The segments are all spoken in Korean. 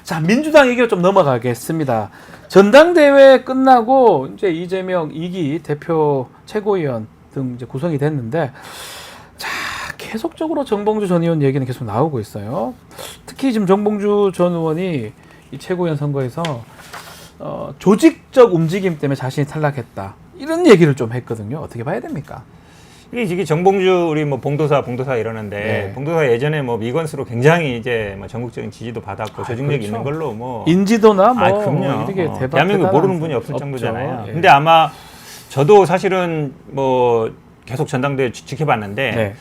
자, 민주당 얘기로 좀 넘어가겠습니다. 전당대회 끝나고 이제 이재명 2기 대표 최고위원 등 이제 구성이 됐는데, 자, 계속적으로 정봉주 전 의원 얘기는 계속 나오고 있어요. 특히 지금 정봉주 전 의원이 이 최고위원 선거에서 조직적 움직임 때문에 자신이 탈락했다, 이런 얘기를 좀 했거든요. 어떻게 봐야 됩니까? 이게 정봉주 우리 뭐 봉도사 이러는데 네. 봉도사 예전에 뭐 미건수로 굉장히 이제 뭐 전국적인 지지도 받았고 조직력 그렇죠. 있는 걸로 뭐 인지도나 뭐 그럼요. 이렇게 대박 대한민국 모르는 분이 없을 없죠. 정도잖아요. 예. 근데 아마 저도 사실은 뭐 계속 전당대회 지켜봤는데 네.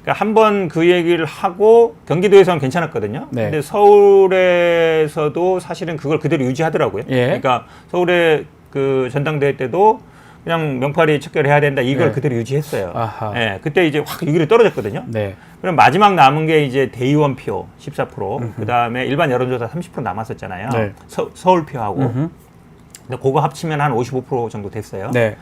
그러니까 한번 그 얘기를 하고 경기도에서는 괜찮았거든요. 네. 근데 서울에서도 사실은 그걸 그대로 유지하더라고요. 예. 그러니까 서울의 그 전당대회 때도 그냥 명팔이 척결해야 된다, 이걸 네. 그대로 유지했어요. 아하. 예, 그때 이제 확 6위로 떨어졌거든요. 네. 그럼 마지막 남은 게 이제 대의원 표 14%, 그 다음에 일반 여론조사 30% 남았었잖아요. 네. 서울표하고. 음흠. 근데 그거 합치면 한 55% 정도 됐어요. 네.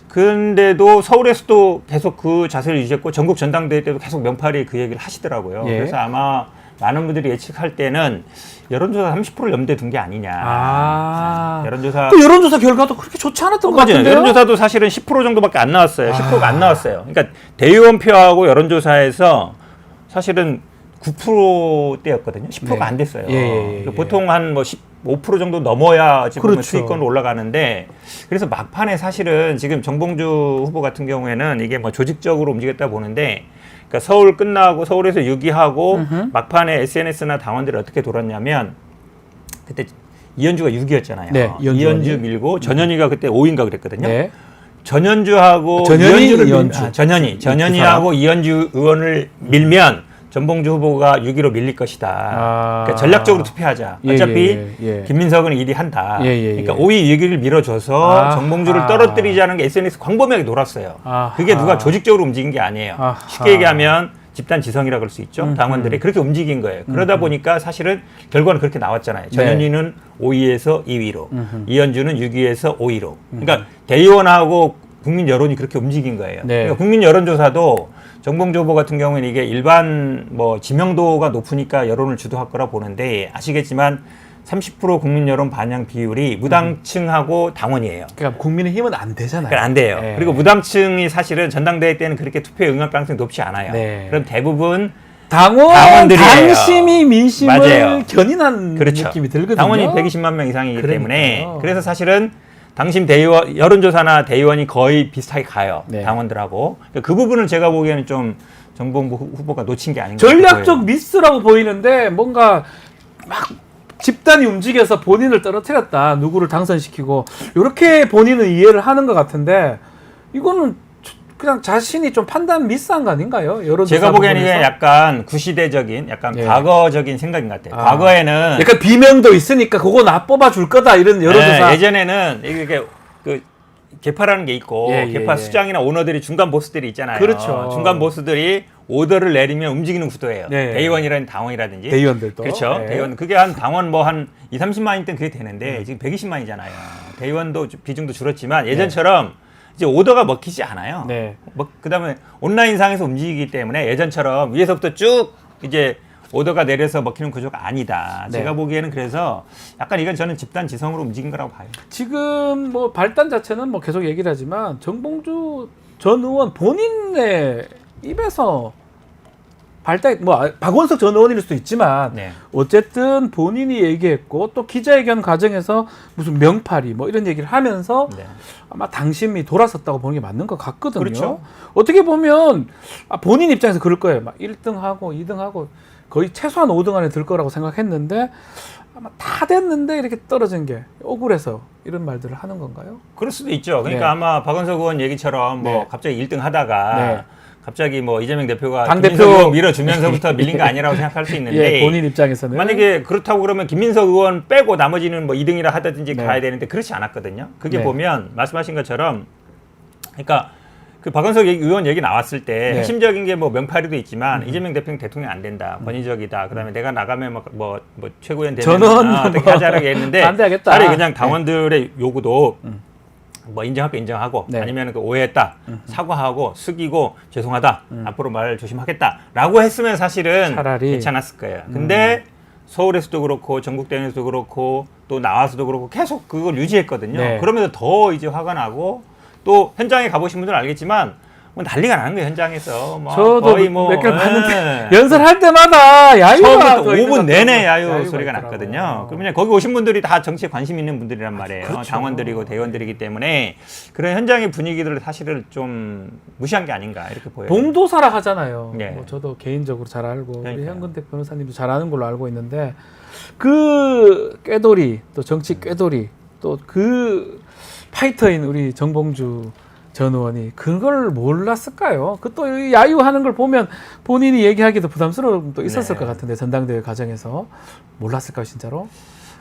근데도 서울에서도 계속 그 자세를 유지했고 전국 전당대회 때도 계속 명팔이 그 얘기를 하시더라고요. 예. 그래서 아마 많은 분들이 예측할 때는 여론조사 30%를 염두에 둔 게 아니냐. 아. 여론조사 그 여론조사 결과도 그렇게 좋지 않았던 것 맞아요. 같은데요? 여론조사도 사실은 10% 정도밖에 안 나왔어요. 10%가 안 나왔어요. 그러니까 대의원표하고 여론조사에서 사실은 9%대였거든요. 10%가 네. 안 됐어요. 예. 보통 한 뭐 15% 정도 넘어야 지금 그렇죠. 수익권으로 올라가는데, 그래서 막판에 사실은 지금 정봉주 후보 같은 경우에는 이게 뭐 조직적으로 움직였다 보는데, 그러니까 서울 끝나고 서울에서 유기하고 막판에 SNS나 당원들이 어떻게 돌았냐면, 그때 이현주가 6위였잖아요. 네, 이현주 밀고 전현희가 그때 5위인가 그랬거든요. 네. 전현주하고 전현희, 이현주를 이현주. 전현희하고 이현주 의원을 밀면 전봉주 후보가 6위로 밀릴 것이다. 그러니까 전략적으로 투표하자. 예, 어차피 예. 김민석은 1위 한다. 예. 그러니까 5위, 6위를 밀어줘서 정봉주를 떨어뜨리자는 게 SNS 광범위하게 돌았어요. 아하. 그게 누가 조직적으로 움직인 게 아니에요. 아하. 쉽게 얘기하면 집단 지성이라 그럴 수 있죠. 당원들이 그렇게 움직인 거예요. 그러다 보니까 사실은 결과는 그렇게 나왔잖아요. 전현희는 5위에서 2위로, 이현주는 6위에서 5위로. 그러니까 대의원하고 국민 여론이 그렇게 움직인 거예요. 네. 그러니까 국민 여론조사도 정봉주 후보 같은 경우에는 이게 일반 뭐 지명도가 높으니까 여론을 주도할 거라 보는데, 아시겠지만 30% 국민 여론 반영 비율이 무당층하고 당원이에요. 그러니까 국민의힘은 안 되잖아요. 그러니까 안 돼요. 네. 그리고 무당층이 사실은 전당대회 때는 그렇게 투표에 응할 가능성이 높지 않아요. 네. 그럼 대부분 당원들이에요. 당원들이에요. 당심이 민심을 맞아요. 견인한 그렇죠. 느낌이 들거든요. 당원이 120만 명 이상이기 때문에, 그러니까요. 그래서 사실은 당심 대의원, 여론조사나 대의원이 거의 비슷하게 가요. 네. 당원들하고. 그 부분을 제가 보기에는 좀 정봉주 후보가 놓친 게 아닌가. 전략적 미스라고 보이는데, 뭔가 막 집단이 움직여서 본인을 떨어뜨렸다, 누구를 당선시키고, 이렇게 본인은 이해를 하는 것 같은데, 이거는 그냥 자신이 좀 판단 미스한 거 아닌가요? 여론조사 제가 보기에는 이게 부분에서? 약간 구시대적인, 약간 예. 과거적인 생각인 것 같아요. 과거에는 약간 비명도 있으니까 그거 나 뽑아줄 거다, 이런 여론조사. 네, 예전에는 이게 그 개파라는 게 있고, 개파 수장이나 오너들이 중간 보스들이 있잖아요. 그렇죠. 중간 보스들이 오더를 내리면 움직이는 구도예요. 네. 대의원이라든지 당원이라든지. 대의원들도. 그렇죠. 네. 대의원. 그게 한 당원 뭐 한 2, 30만일 땐 그게 되는데 지금 120만이잖아요. 대의원도 비중도 줄었지만 예전처럼 이제 오더가 먹히지 않아요. 네. 그다음에 온라인상에서 움직이기 때문에 예전처럼 위에서부터 쭉 이제 오더가 내려서 먹히는 구조가 아니다. 네. 제가 보기에는 그래서 약간 이건 저는 집단 지성으로 움직인 거라고 봐요. 지금 뭐 발단 자체는 뭐 계속 얘기를 하지만, 정봉주 전 의원 본인의 입에서 발단, 뭐 박원석 전 의원일 수도 있지만 네. 어쨌든 본인이 얘기했고, 또 기자회견 과정에서 무슨 명팔이 뭐 이런 얘기를 하면서 네. 아마 당심이 돌아섰다고 보는 게 맞는 것 같거든요. 그렇죠. 어떻게 보면 본인 입장에서 그럴 거예요. 막 1등하고 2등하고 거의 최소한 5등 안에 들 거라고 생각했는데, 아마 다 됐는데 이렇게 떨어진 게 억울해서 이런 말들을 하는 건가요? 그럴 수도 있죠. 그러니까 네. 아마 박원석 의원 얘기처럼 뭐 네. 갑자기 1등 하다가 네. 갑자기 뭐 이재명 대표가 당대표 김민석 의원 밀어주면서부터 밀린 거 아니라고 생각할 수 있는데, 예, 본인 입장에서는 만약에 그렇다고 그러면 김민석 의원 빼고 나머지는 뭐 2등이라 하든지 네. 가야 되는데 그렇지 않았거든요. 그게 네. 보면 말씀하신 것처럼, 그러니까 그 박원석 의원 얘기 나왔을 때 네. 핵심적인 게 뭐 명팔이도 있지만 이재명 대표는 대통령 안 된다, 권위적이다. 그다음에 내가 나가면 뭐 최고위원 되면 전원 어떻게 뭐 하자라고 했는데 반대하겠다. 차라리 그냥 당원들의 요구도 뭐 인정할 거 인정하고, 네. 아니면 그 오해했다 사과하고 숙이고 죄송하다 앞으로 말 조심하겠다라고 했으면 사실은 차라리. 괜찮았을 거예요. 근데 서울에서도 그렇고 전국대회에서도 그렇고 또 나와서도 그렇고 계속 그걸 유지했거든요. 네. 그러면서 더 이제 화가 나고 또 현장에 가보신 분들은 알겠지만 뭐 난리가 나는 거예요 현장에서. 뭐 저도 거의 뭐 몇 개를 봤는데 예. 연설할 때마다 야유가 처음부터 더 있는 5분 것 내내 같더라고요. 야유 야유가 소리가 있더라고요. 났거든요. 그러면 거기 오신 분들이 다 정치에 관심 있는 분들이란 말이에요. 그렇죠. 당원들이고 대의원들이기 때문에 그런 현장의 분위기들을 사실은 좀 무시한 게 아닌가 이렇게 보여요. 봉도사라 하잖아요. 네. 뭐 저도 개인적으로 잘 알고 우리 그러니까요. 현근택 변호사님도 잘 아는 걸로 알고 있는데 그 꾀돌이 또 정치 꾀돌이 또 그 파이터인 우리 정봉주 전 의원이 그걸 몰랐을까요? 그 또 야유하는 걸 보면 본인이 얘기하기도 부담스러움도 있었을 네. 것 같은데 전당대회 과정에서 몰랐을까요, 진짜로?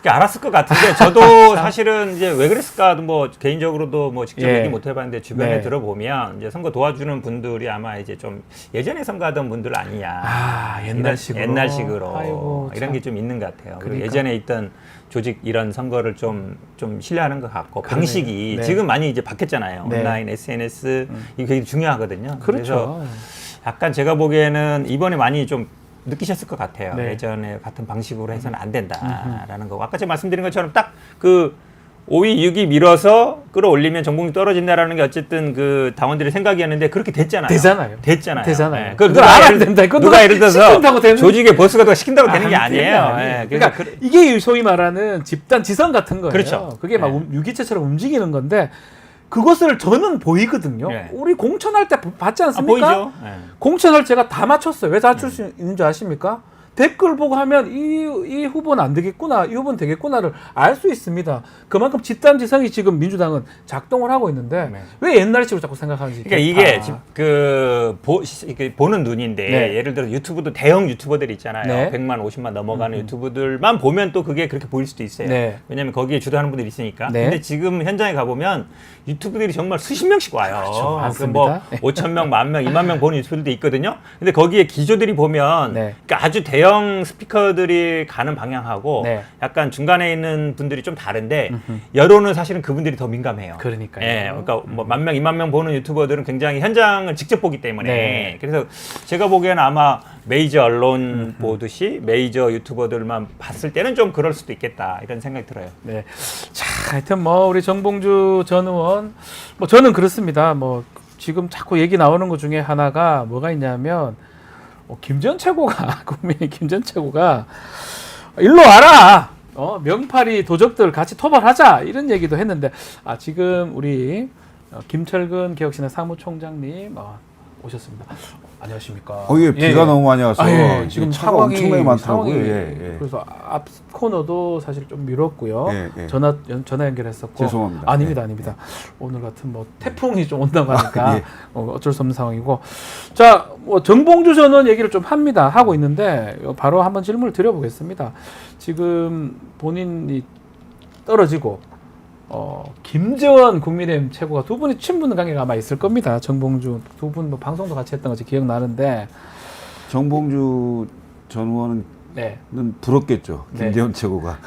알았을 것 같은데 저도 사실은 이제 왜 그랬을까도 뭐 개인적으로도 뭐 직접 예. 얘기 못 해봤는데 주변에 네. 들어보면 이제 선거 도와주는 분들이 아마 이제 좀 예전에 선거하던 분들 아니냐. 아, 옛날식으로. 옛날식으로 아이고, 이런 참. 게 좀 있는 것 같아요. 그리고 그러니까. 예전에 있던 조직 이런 선거를 좀 신뢰하는 것 같고 그러네요. 방식이 네. 지금 많이 이제 바뀌었잖아요. 네. 온라인, SNS 이게 되게 중요하거든요. 그래서 그렇죠. 약간 제가 보기에는 이번에 많이 좀 느끼셨을 것 같아요. 네. 예전에 같은 방식으로 해서는 안 된다라는 거. 아까 제가 말씀드린 것처럼 딱 그 5위, 6위 밀어서 끌어올리면 정봉주 떨어진다라는 게 어쨌든 그 당원들의 생각이었는데 그렇게 됐잖아요. 되잖아요. 됐잖아요. 되잖아요. 예. 그걸 알아야 된다. 그건 누가 예를 들어서 시킨다고 되는 조직의 보스가 누가 시킨다고 되는 게 아, 아니에요. 아니에요. 예. 그러니까 이게 소위 말하는 집단 지성 같은 거예요. 그렇죠. 그게 막 네. 유기체처럼 움직이는 건데 그것을 저는 보이거든요. 네. 우리 공천할 때 봤지 아, 않습니까? 보이죠. 예. 공천을 제가 다 맞췄어요. 왜 다 맞출 수 있는 줄 아십니까? 댓글 보고 하면 이 후보는 안 되겠구나, 이 후보는 되겠구나를 알 수 있습니다. 그만큼 집단지성이 지금 민주당은 작동을 하고 있는데 네. 왜 옛날식으로 자꾸 생각하는지. 그러니까 이게 이게 보는 눈인데 네. 예를 들어 유튜브도 대형 유튜버들 있잖아요. 네. 100만, 50만 넘어가는 유튜브들만 보면 또 그게 그렇게 보일 수도 있어요. 네. 왜냐하면 거기에 주도하는 분들이 있으니까. 네. 근데 지금 현장에 가보면 유튜브들이 정말 수십 명씩 와요. 그렇죠. 많습니다. 뭐 네. 5천 명, 10,000명, 2만 명 보는 유튜브들도 있거든요. 근데 거기에 기조들이 보면 네. 그러니까 아주 대형 스피커들이 가는 방향하고 네. 약간 중간에 있는 분들이 좀 다른데 여론은 사실은 그분들이 더 민감해요. 그러니까요. 예, 그러니까 뭐 10,000명, 2만 명 보는 유튜버들은 굉장히 현장을 직접 보기 때문에 네. 그래서 제가 보기에는 아마 메이저 언론 보듯이 메이저 유튜버들만 봤을 때는 좀 그럴 수도 있겠다 이런 생각이 들어요. 네. 자, 하여튼 뭐 우리 정봉주 전 의원 뭐 저는 그렇습니다. 뭐 지금 자꾸 얘기 나오는 것 중에 하나가 뭐가 있냐면 김전 최고가 국민의 김전 최고가 일로 와라. 명파리 도적들 같이 토벌하자 이런 얘기도 했는데 지금 우리 김철근 개혁신당 사무총장님 오셨습니다. 안녕하십니까? 예, 비가 너무 많이 와서 지금 차가 상황이, 엄청나게 많더라고요. 상황이 예. 그래서 앞 코너도 사실 좀 미뤘고요. 예. 전화 연결했었고. 죄송합니다. 아닙니다. 오늘 같은 뭐 태풍이 좀 온다고 하니까 예. 어쩔 수 없는 상황이고. 자, 뭐 정봉주 전 의원 얘기를 좀 하고 있는데 바로 한번 질문을 드려보겠습니다. 지금 본인이 떨어지고 김재원 국민의힘 최고가 두 분이 친분 관계가 아마 있을 겁니다. 정봉주 두 분 뭐 방송도 같이 했던 것이 기억나는데. 정봉주 전 의원은 네. 부럽겠죠. 네. 김재원 최고가.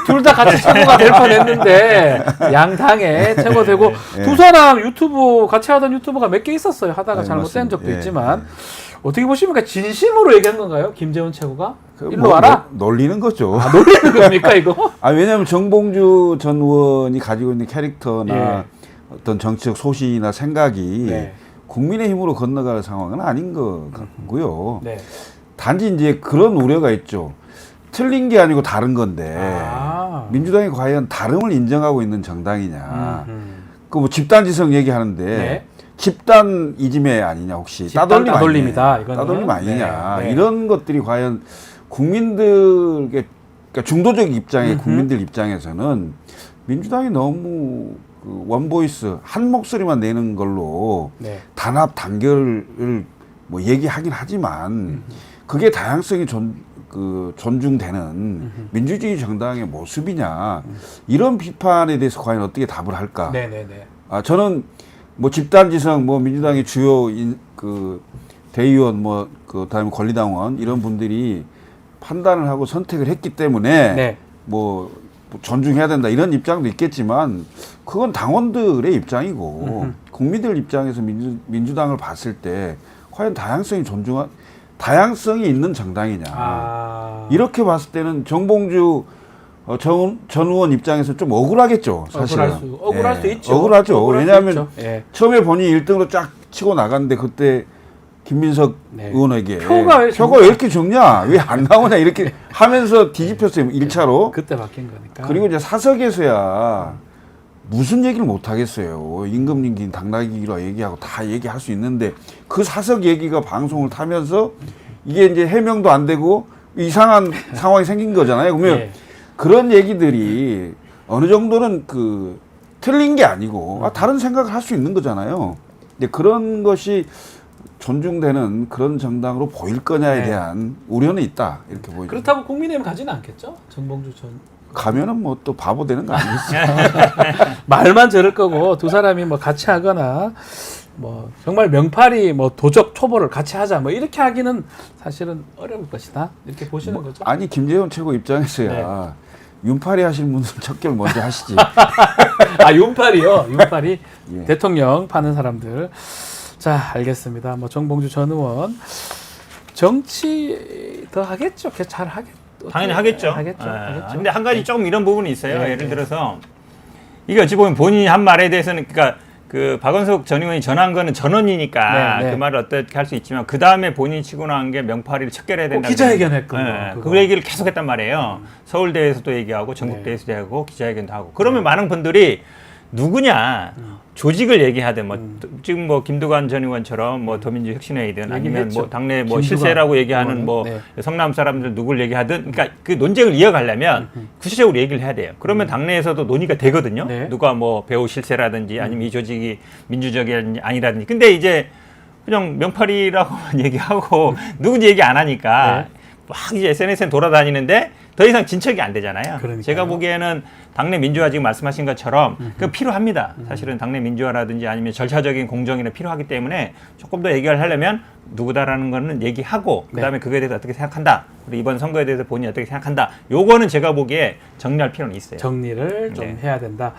둘 다 같이 최고가 될 뻔했는데 양당에 최고되고 예. 두 사람 유튜브 같이 하던 유튜브가 몇 개 있었어요. 하다가 네, 잘못된 맞습니다. 적도 예, 있지만 예. 어떻게 보십니까? 진심으로 얘기한 건가요? 김재원 최고가? 일로 뭐 와라? 놀리는 거죠. 놀리는 겁니까 이거? 왜냐하면 정봉주 전 의원이 가지고 있는 캐릭터나 예. 어떤 정치적 소신이나 생각이 네. 국민의힘으로 건너갈 상황은 아닌 것 같고요. 네. 단지 이제 그런 우려가 있죠. 틀린 게 아니고 다른 건데 민주당이 과연 다름을 인정하고 있는 정당이냐. 그 뭐 집단지성 얘기하는데 네. 집단 이지매 아니냐 혹시 집단 따돌림이다. 이거는. 따돌림 아니냐. 네. 네. 이런 것들이 과연 국민들의 그러니까 중도적 입장의 국민들 입장에서는 민주당이 너무 그 원보이스 한 목소리만 내는 걸로 네. 단합 단결을 뭐 얘기하긴 하지만 그게 다양성이 존중되는 민주주의 정당의 모습이냐 이런 비판에 대해서 과연 어떻게 답을 할까? 네네네. 저는 뭐 집단지성 뭐 민주당의 주요 그 대의원 뭐 그다음에 권리당원 이런 분들이 판단을 하고 선택을 했기 때문에 네. 뭐 존중해야 된다 이런 입장도 있겠지만 그건 당원들의 입장이고 국민들 입장에서 민주당을 봤을 때 과연 다양성이 다양성이 있는 정당이냐. 이렇게 봤을 때는 정봉주 전 의원 입장에서 좀 억울하겠죠. 사실은. 억울할 수 있죠. 억울하죠. 억울할 수 왜냐하면 있죠. 예. 처음에 본인이 1등으로 쫙 치고 나갔는데 그때 김민석 네. 의원에게 표가 왜 이렇게 적냐? 왜 안 나오냐? 이렇게 하면서 뒤집혔어요. 1차로. 그때 바뀐 거니까. 그리고 이제 사석에서야 무슨 얘기를 못 하겠어요. 임금님기 당나귀로 얘기하고 다 얘기할 수 있는데 그 사석 얘기가 방송을 타면서 이게 이제 해명도 안 되고 이상한 상황이 생긴 거잖아요. 그러면 예. 그런 얘기들이 어느 정도는 그 틀린 게 아니고 다른 생각을 할 수 있는 거잖아요. 근데 그런 것이 존중되는 그런 정당으로 보일 거냐에 네. 대한 우려는 있다. 이렇게 보이죠. 그렇다고 국민의힘 가지는 않겠죠? 정봉주 전 가면은 뭐 또 바보 되는 거 아니겠어요? 말만 저럴 거고 두 사람이 뭐 같이 하거나 뭐 정말 명팔이 뭐 도적 초보를 같이 하자 뭐 이렇게 하기는 사실은 어려울 것이다 이렇게 보시는 거죠. 아니 김재원 최고 입장에서야 윤팔이 하시는 분들 척결 먼저 하시지. 아 윤팔이요, 윤팔이 예. 대통령 파는 사람들. 자 알겠습니다. 뭐 정봉주 전 의원 정치 더 하겠죠. 잘 하겠. 당연히 하겠죠. 하겠죠. 하겠죠. 근데 한 가지 네. 조금 이런 부분이 있어요. 네, 예를 네. 들어서 이게 어찌 보면 본인이 한 말에 대해서는 그러니까 그 박원석 전 의원이 전한 거는 전원이니까 네, 네. 그 말을 어떻게 할 수 있지만 그 다음에 본인이 치고 나온 게 명파리를 척결해야 된다. 기자회견 했거든요. 그거. 그 얘기를 계속 했단 말이에요. 서울대에서도 얘기하고 전국대에서도 네. 하고 기자회견도 하고. 그러면 많은 분들이 누구냐 조직을 얘기하든 뭐 지금 뭐 김두관 전 의원처럼 뭐 더민주 혁신회의든 아니면 얘기했죠. 뭐 당내 뭐 김두관 실세라고 얘기하는 뭐 네. 성남 사람들 누굴 얘기하든 그러니까 그 논쟁을 이어가려면 구체적으로 얘기를 해야 돼요. 그러면 당내에서도 논의가 되거든요. 네. 누가 뭐 배우 실세라든지 아니면 이 조직이 민주적이 아니라든지. 근데 이제 그냥 명팔이라고만 얘기하고 누군지 얘기 안 하니까 네. 막 이제 SNS에 돌아다니는데 더 이상 진척이 안 되잖아요. 그러니까요. 제가 보기에는 당내 민주화 지금 말씀하신 것처럼 그 필요합니다. 사실은 당내 민주화라든지 아니면 절차적인 공정이나 필요하기 때문에 조금 더 얘기를 하려면 누구다라는 거는 얘기하고 그다음에 그거에 대해서 어떻게 생각한다. 그리고 이번 선거에 대해서 본인이 어떻게 생각한다. 요거는 제가 보기에 정리할 필요는 있어요. 정리를 좀 네. 해야 된다.